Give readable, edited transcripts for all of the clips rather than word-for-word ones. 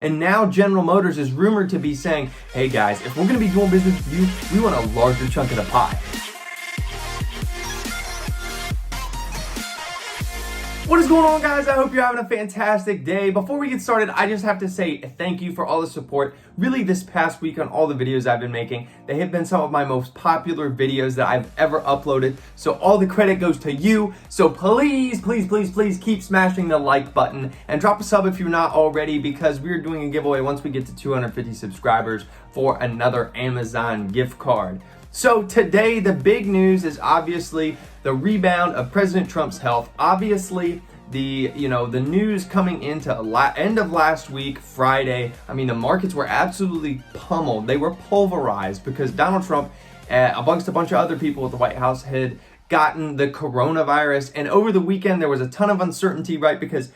And now General Motors is rumored to be saying, hey guys, if we're going to be doing business with you, we want a larger chunk of the pie. What is going on, guys? I hope you're having a fantastic day. Before we get started, I just have to say thank you for all the support really this past week on all the videos I've been making. They have been some of my most popular videos that I've ever uploaded, so all the credit goes to you. So please keep smashing the like button and drop a sub if you're not already, because we're doing a giveaway once we get to 250 subscribers for another Amazon gift card. So today, the big news is obviously the rebound of President Trump's health. Obviously, the news coming into end of last week, Friday. I mean, the markets were absolutely pummeled. They were pulverized because Donald Trump, amongst a bunch of other people at the White House, had gotten the coronavirus. And over the weekend, there was a ton of uncertainty, right? Because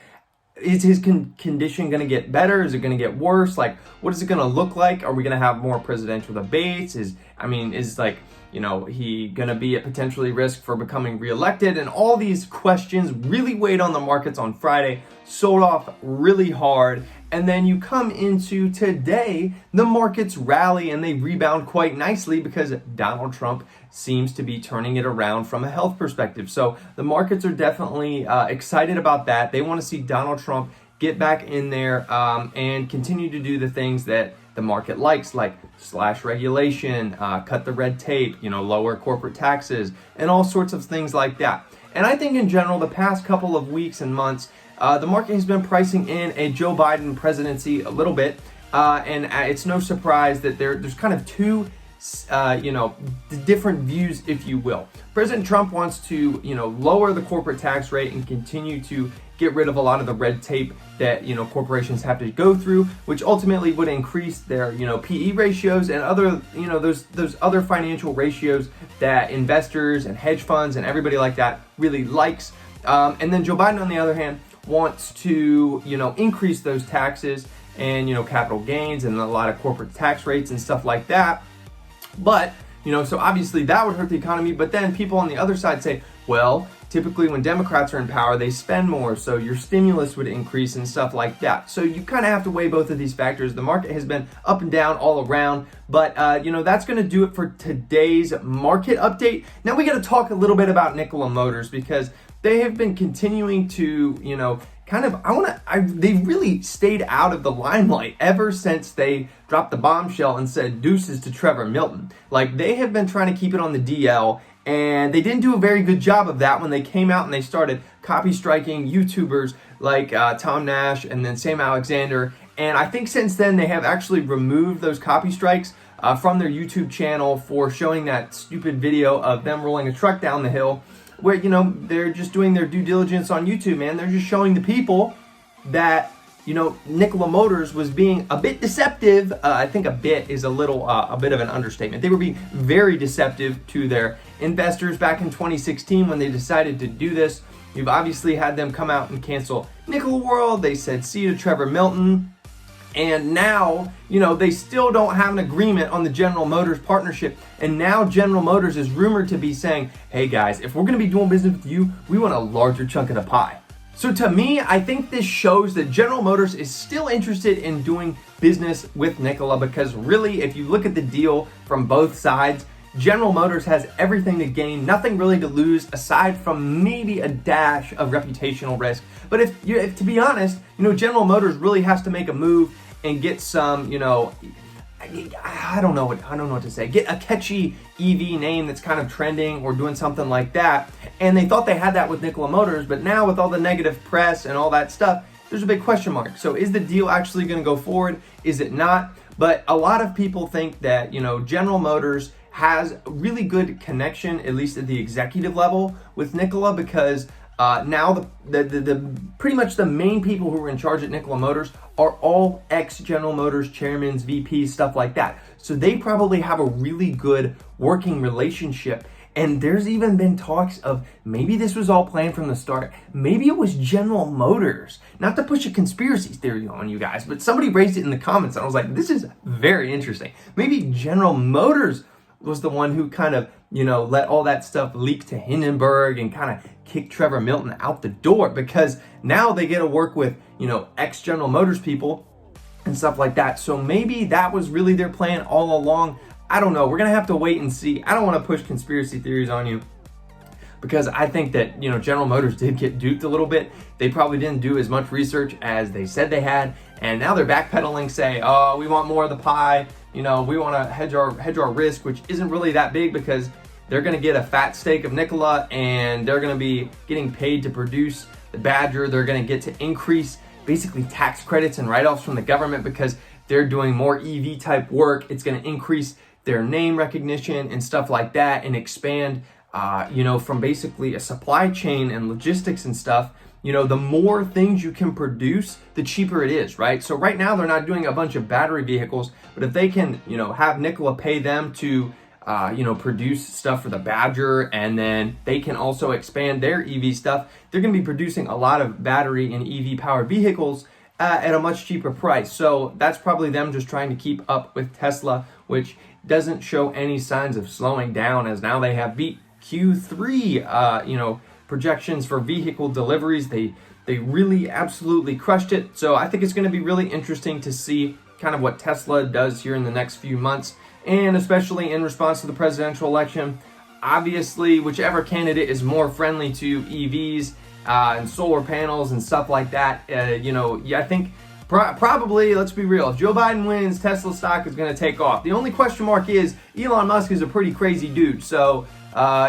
is his condition going to get better? Is it going to get worse? Like, what is it going to look like? Are we going to have more presidential debates? Is he going to be at potentially risk for becoming reelected? And all these questions really weighed on the markets on Friday, sold off really hard. And then you come into today, the markets rally and they rebound quite nicely because Donald Trump seems to be turning it around from a health perspective. So the markets are definitely excited about that. They want to see Donald Trump get back in there and continue to do the things that the market likes, like slash regulation, cut the red tape, lower corporate taxes, and all sorts of things like that. And I think in general, the past couple of weeks and months, the market has been pricing in a Joe Biden presidency a little bit, and it's no surprise that there's kind of two different views, if you will. President Trump wants to, lower the corporate tax rate and continue to get rid of a lot of the red tape that, corporations have to go through, which ultimately would increase their, PE ratios and other, those other financial ratios that investors and hedge funds and everybody like that really likes. And then Joe Biden, on the other hand, wants to, increase those taxes and, capital gains and a lot of corporate tax rates and stuff like that. But, so obviously that would hurt the economy. But then people on the other side say, well, typically when Democrats are in power, they spend more. So your stimulus would increase and stuff like that. So you kind of have to weigh both of these factors. The market has been up and down all around. But, that's going to do it for today's market update. Now we got to talk a little bit about Nikola Motors, because they have been continuing to, they really stayed out of the limelight ever since they dropped the bombshell and said deuces to Trevor Milton. Like, they have been trying to keep it on the DL, and they didn't do a very good job of that when they came out and they started copy striking YouTubers like Tom Nash and then Sam Alexander. And I think since then they have actually removed those copy strikes from their YouTube channel for showing that stupid video of them rolling a truck down the hill, where, they're just doing their due diligence on YouTube, man. They're just showing the people that, Nikola Motors was being a bit deceptive. I think a bit is a bit of an understatement. They were being very deceptive to their investors back in 2016 when they decided to do this. You've obviously had them come out and cancel Nikola World. They said see you to Trevor Milton. And now, they still don't have an agreement on the General Motors partnership. And now General Motors is rumored to be saying, hey guys, if we're going to be doing business with you, we want a larger chunk of the pie. So to me, I think this shows that General Motors is still interested in doing business with Nikola, because really, if you look at the deal from both sides, General Motors has everything to gain, nothing really to lose, aside from maybe a dash of reputational risk. But if to be honest, General Motors really has to make a move and get some, I don't know what to say. Get a catchy EV name that's kind of trending or doing something like that. And they thought they had that with Nikola Motors, but now with all the negative press and all that stuff, there's a big question mark. So is the deal actually going to go forward? Is it not? But a lot of people think that, General Motors has a really good connection, at least at the executive level, with Nikola, because now the pretty much the main people who are in charge at Nikola Motors are all ex-General Motors chairmen, VPs, stuff like that. So they probably have a really good working relationship. And there's even been talks of maybe this was all planned from the start. Maybe it was General Motors. Not to push a conspiracy theory on you guys, but somebody raised it in the comments and I was like, this is very interesting. Maybe General Motors was the one who kind of, let all that stuff leak to Hindenburg and kind of kick Trevor Milton out the door, because now they get to work with, ex-General Motors people and stuff like that. So maybe that was really their plan all along. I don't know. We're gonna have to wait and see. I don't want to push conspiracy theories on you, because I think that, you know, General Motors did get duped a little bit. They probably didn't do as much research as they said they had, and now they're backpedaling, say, oh, we want more of the pie. You know, we want to hedge our risk, which isn't really that big, because they're going to get a fat stake of Nikola, and they're going to be getting paid to produce the Badger. They're going to get to increase basically tax credits and write-offs from the government because they're doing more EV type work. It's going to increase their name recognition and stuff like that, and expand you know, from basically a supply chain and logistics and stuff. You know, the more things you can produce, the cheaper it is, right? So right now they're not doing a bunch of battery vehicles, but if they can, you know, have Nikola pay them to, you know, produce stuff for the Badger, and then they can also expand their EV stuff, they're going to be producing a lot of battery and EV powered vehicles at a much cheaper price. So that's probably them just trying to keep up with Tesla, which doesn't show any signs of slowing down, as now they have beat Q3, you know, projections for vehicle deliveries. They really absolutely crushed it. So I think it's going to be really interesting to see kind of what Tesla does here in the next few months, and especially in response to the presidential election. Obviously, whichever candidate is more friendly to EVs and solar panels and stuff like that, you know, yeah, I think probably, let's be real, if Joe Biden wins, Tesla stock is going to take off. The only question mark is Elon Musk is a pretty crazy dude. So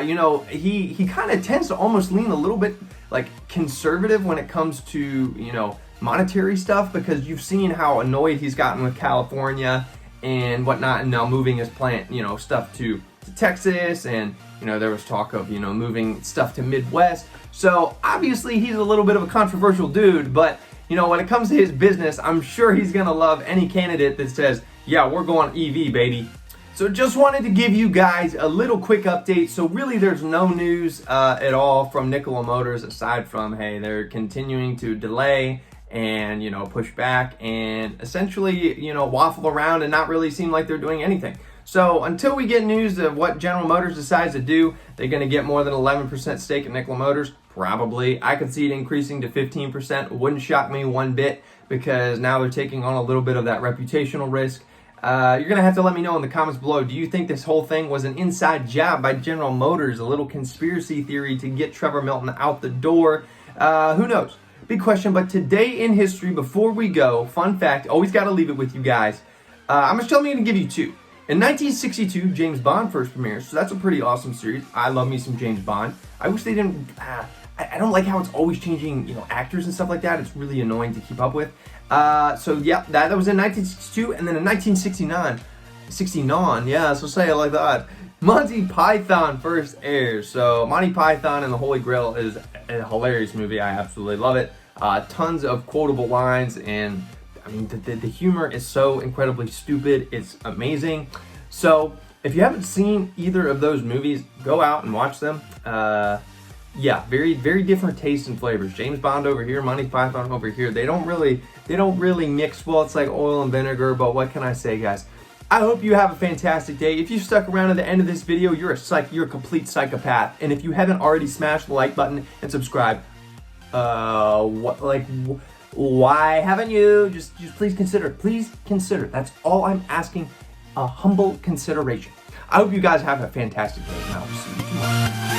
you know, he kind of tends to almost lean a little bit like conservative when it comes to, you know, monetary stuff, because you've seen how annoyed he's gotten with California and whatnot, and now moving his plant, you know, stuff to Texas, and, you know, there was talk of, you know, moving stuff to Midwest. So obviously he's a little bit of a controversial dude, but, you know, when it comes to his business, I'm sure he's gonna love any candidate that says, yeah, we're going EV, baby. So just wanted to give you guys a little quick update. So really there's no news at all from Nikola Motors, aside from, hey, they're continuing to delay and, you know, push back and essentially, you know, waffle around and not really seem like they're doing anything. So until we get news of what General Motors decides to do, they're going to get more than 11% stake in Nikola Motors. Probably. I could see it increasing to 15%. Wouldn't shock me one bit, because now they're taking on a little bit of that reputational risk. You're going to have to let me know in the comments below. Do you think this whole thing was an inside job by General Motors, a little conspiracy theory to get Trevor Milton out the door? Who knows? Big question. But today in history, before we go, fun fact, always got to leave it with you guys. I'm just going to give you two. In 1962, James Bond first premieres, so that's a pretty awesome series. I love me some James Bond. I wish they didn't... I don't like how it's always changing, you know, actors and stuff like that. It's really annoying to keep up with. So yeah, that was in 1962, and then in 1969, yeah, so say it like that, Monty Python first airs. So Monty Python and the Holy Grail is a hilarious movie. I absolutely love it. Tons of quotable lines, and I mean, the humor is so incredibly stupid. It's amazing. So if you haven't seen either of those movies, go out and watch them. Yeah, very, very different tastes and flavors. James Bond over here, Monty Python over here. They don't really mix well. It's like oil and vinegar, but what can I say, guys? I hope you have a fantastic day. If you stuck around to the end of this video, you're a complete psychopath. And if you haven't already smashed the like button and subscribe, why haven't you? Just please consider. Please consider. That's all I'm asking. A humble consideration. I hope you guys have a fantastic day, and I will see you tomorrow.